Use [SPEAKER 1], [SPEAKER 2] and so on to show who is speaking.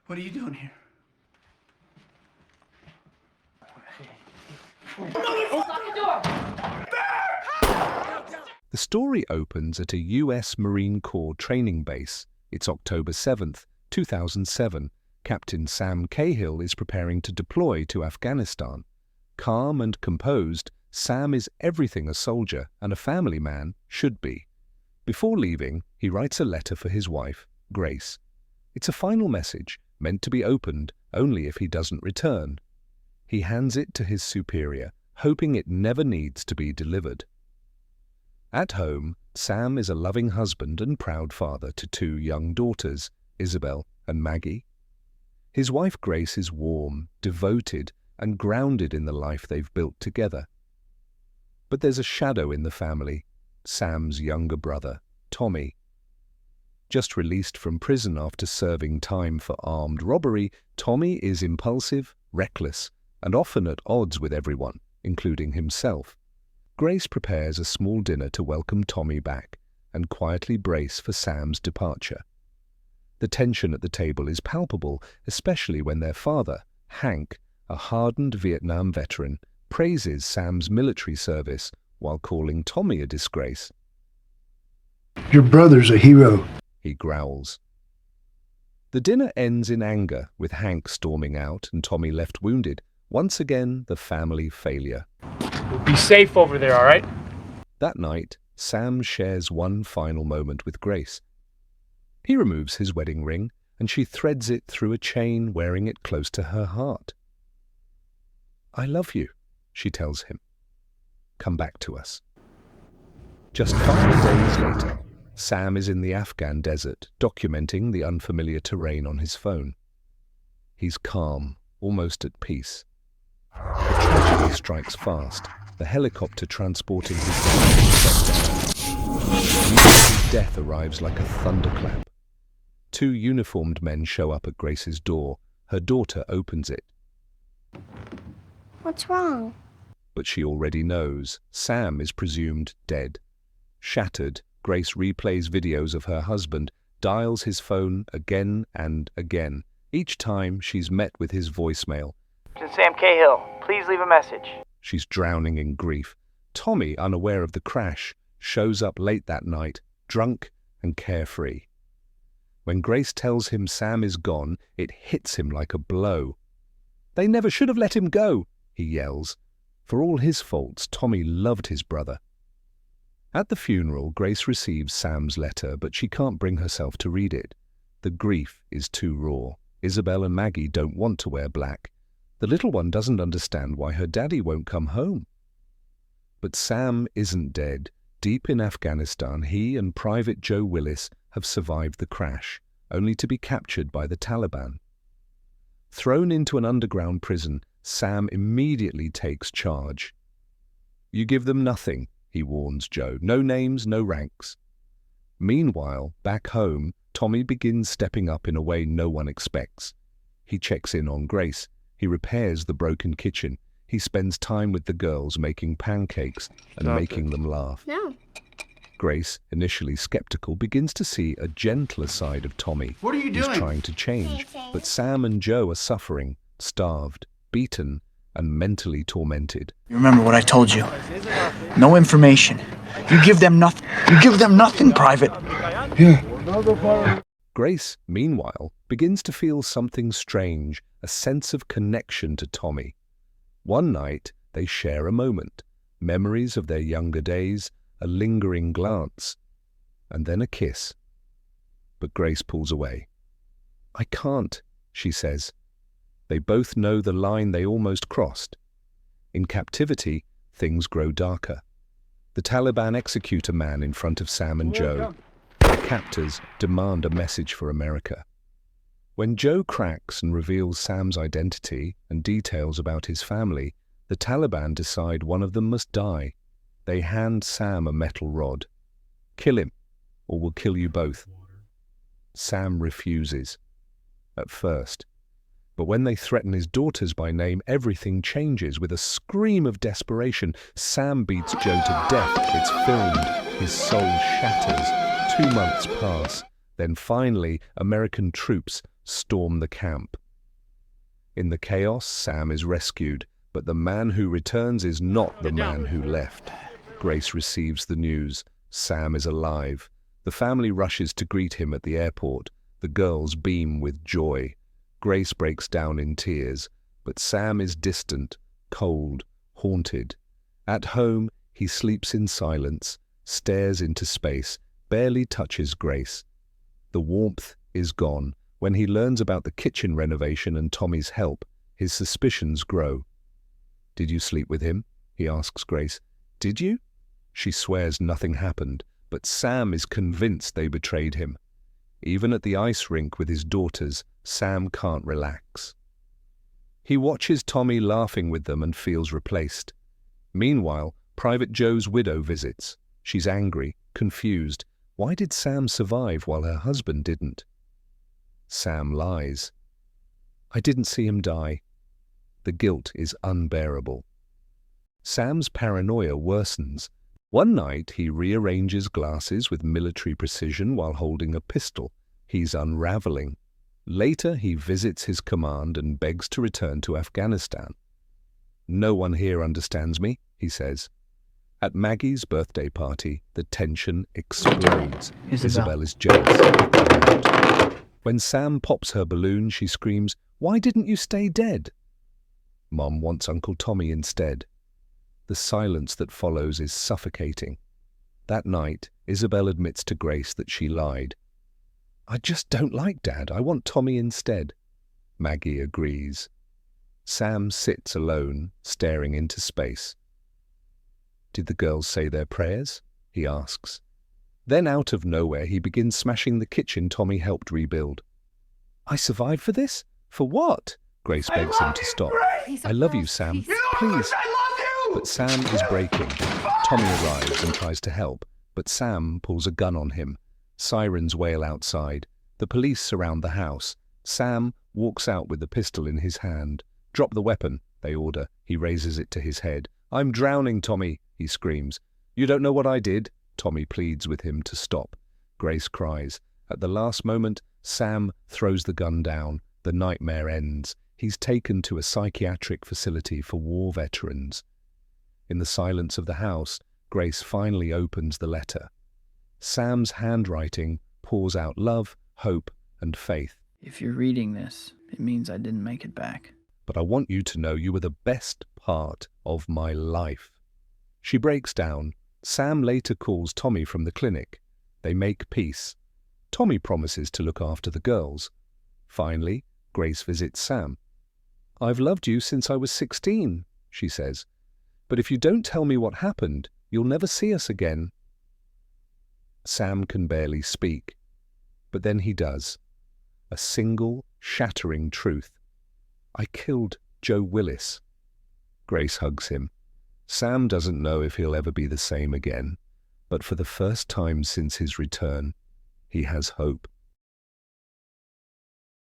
[SPEAKER 1] What are you doing here?
[SPEAKER 2] The story opens at a US Marine Corps training base. It's October 7th, 2007. Captain Sam Cahill is preparing to deploy to Afghanistan. Calm and composed, Sam is everything a soldier and a family man should be. Before leaving, he writes a letter for his wife, Grace. It's a final message, meant to be opened only if he doesn't return. He hands it to his superior, hoping it never needs to be delivered. At home, Sam is a loving husband and proud father to two young daughters, Isabel and Maggie. His wife Grace is warm, devoted, and grounded in the life they've built together. But there's a shadow in the family, Sam's younger brother, Tommy. Just released from prison after serving time for armed robbery, Tommy is impulsive, reckless, and often at odds with everyone, including himself. Grace prepares a small dinner to welcome Tommy back and quietly brace for Sam's departure. The tension at the table is palpable, especially when their father, Hank, a hardened Vietnam veteran, praises Sam's military service while calling Tommy a disgrace.
[SPEAKER 3] "Your brother's a hero,"
[SPEAKER 2] he growls. The dinner ends in anger, with Hank storming out and Tommy left wounded. Once again, the family failure.
[SPEAKER 4] Be safe over there, all right?
[SPEAKER 2] That night, Sam shares one final moment with Grace. He removes his wedding ring, and she threads it through a chain, wearing it close to her heart. "I love you," she tells him. "Come back to us." Just 5 days later, Sam is in the Afghan desert, documenting the unfamiliar terrain on his phone. He's calm, almost at peace. The tragedy strikes fast. The helicopter transporting his family is shot down. His death arrives like a thunderclap. 2 uniformed men show up at Grace's door. Her daughter opens it.
[SPEAKER 5] "What's wrong?"
[SPEAKER 2] But she already knows. Sam is presumed dead. Shattered, Grace replays videos of her husband, dials his phone again and again. Each time she's met with his voicemail.
[SPEAKER 6] "Captain Sam Cahill, please leave a message."
[SPEAKER 2] She's drowning in grief. Tommy, unaware of the crash, shows up late that night, drunk and carefree. When Grace tells him Sam is gone, it hits him like a blow. "They never should have let him go," he yells. For all his faults, Tommy loved his brother. At the funeral, Grace receives Sam's letter, but she can't bring herself to read it. The grief is too raw. Isabel and Maggie don't want to wear black. The little one doesn't understand why her daddy won't come home. But Sam isn't dead. Deep in Afghanistan, he and Private Joe Willis have survived the crash, only to be captured by the Taliban. Thrown into an underground prison, Sam immediately takes charge. "You give them nothing," he warns Joe. "No names, no ranks." Meanwhile, back home, Tommy begins stepping up in a way no one expects. He checks in on Grace. He repairs the broken kitchen. He spends time with the girls making pancakes and making them laugh.
[SPEAKER 5] No.
[SPEAKER 2] Grace, initially skeptical, begins to see a gentler side of Tommy.
[SPEAKER 1] What are you
[SPEAKER 2] He's
[SPEAKER 1] doing?
[SPEAKER 2] trying to change, but Sam and Joe are suffering, starved, beaten, and mentally tormented.
[SPEAKER 7] You remember what I told you? No information. You give them nothing. You give them nothing, Private.
[SPEAKER 3] Yeah.
[SPEAKER 2] Grace, meanwhile, begins to feel something strange, a sense of connection to Tommy. One night, they share a moment, memories of their younger days, a lingering glance, and then a kiss. But Grace pulls away. "I can't," she says. They both know the line they almost crossed. In Captivity, things grow darker. The Taliban execute a man in front of Sam and Joe. Their captors demand a message for America. When Joe cracks and reveals Sam's identity and details about his family, the Taliban decide one of them must die. They hand Sam a metal rod. "Kill him, or we'll kill you both." Sam refuses. At first. But when they threaten his daughters by name, everything changes. With a scream of desperation, Sam beats Joe to death. It's filmed. His soul shatters. 2 months pass. Then finally, American troops storm the camp. In the chaos, Sam is rescued, but the man who returns is not the man who left. Grace receives the news. Sam is alive. The family rushes to greet him at the airport. The girls beam with joy. Grace breaks down in tears, but Sam is distant, cold, haunted. At home, he sleeps in silence, stares into space, barely touches Grace. The warmth is gone. When he learns about the kitchen renovation and Tommy's help, his suspicions grow. "Did you sleep with him?" he asks Grace. "Did you?" She swears nothing happened, but Sam is convinced they betrayed him. Even at the ice rink with his daughters, Sam can't relax. He watches Tommy laughing with them and feels replaced. Meanwhile, Private Joe's widow visits. She's angry, confused. Why did Sam survive while her husband didn't? Sam lies. "I didn't see him die." The guilt is unbearable. Sam's paranoia worsens. One night, he rearranges glasses with military precision while holding a pistol. He's unraveling. Later, he visits his command and begs to return to Afghanistan. "No one here understands me," he says. At Maggie's birthday party, the tension explodes. Isabel is jealous. When Sam pops her balloon, she screams, "Why didn't you stay dead?" Mom wants Uncle Tommy instead. The silence that follows is suffocating. That night, Isabel admits to Grace that she lied. "I just don't like Dad. I want Tommy instead." Maggie agrees. Sam sits alone, staring into space. "Did the girls say their prayers?" he asks. Then out of nowhere, he begins smashing the kitchen Tommy helped rebuild. "I survived for this? For what?" Grace begs him to stop. "I love you, Sam. Please." But Sam is breaking. Tommy arrives and tries to help, but Sam pulls a gun on him. Sirens wail outside. The police surround the house. Sam walks out with the pistol in his hand. "Drop the weapon," they order. He raises it to his head. "I'm drowning, Tommy," he screams. "You don't know what I did?" Tommy pleads with him to stop. Grace cries. At the last moment, Sam throws the gun down. The nightmare ends. He's taken to a psychiatric facility for war veterans. In the silence of the house, Grace finally opens the letter. Sam's handwriting pours out love, hope, and faith.
[SPEAKER 7] If you're reading this, it means I didn't make it back.
[SPEAKER 2] "But I want you to know you were the best part of my life." She breaks down. Sam later calls Tommy from the clinic. They make peace. Tommy promises to look after the girls. Finally, Grace visits Sam. "I've loved you since I was 16, she says. "But if you don't tell me what happened, you'll never see us again." Sam can barely speak. But then he does. A single, shattering truth. "I killed Joe Willis." Grace hugs him. Sam doesn't know if he'll ever be the same again, but for the first time since his return, he has hope.